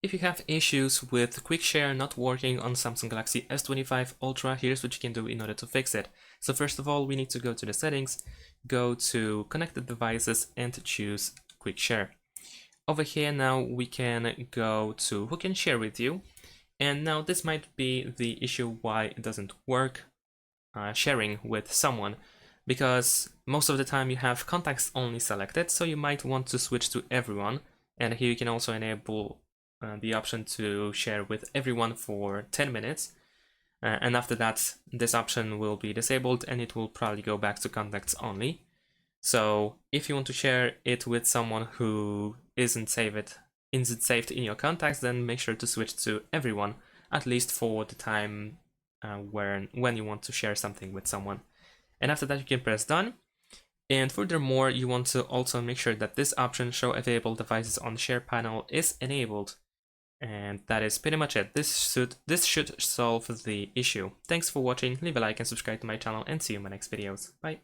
If you have issues with Quick Share not working on Samsung Galaxy S25 Ultra, here's what you can do in order to fix it. So first of all, we need to go to the settings, go to connected devices and choose Quick Share. Over here now we can go to who can share with you. And now this might be the issue why it doesn't work sharing with someone, because most of the time you have contacts only selected, so you might want to switch to everyone. And here you can also enable the option to share with everyone for 10 minutes. And after that, this option will be disabled and it will probably go back to contacts only. So if you want to share it with someone who isn't saved in your contacts, then make sure to switch to everyone, at least for the time when you want to share something with someone. And after that, you can press done. And furthermore, you want to also make sure that this option, show available devices on share panel, is enabled. And that is pretty much it. This should solve the issue. Thanks for watching, leave a like and subscribe to my channel, and see you in my next videos. Bye.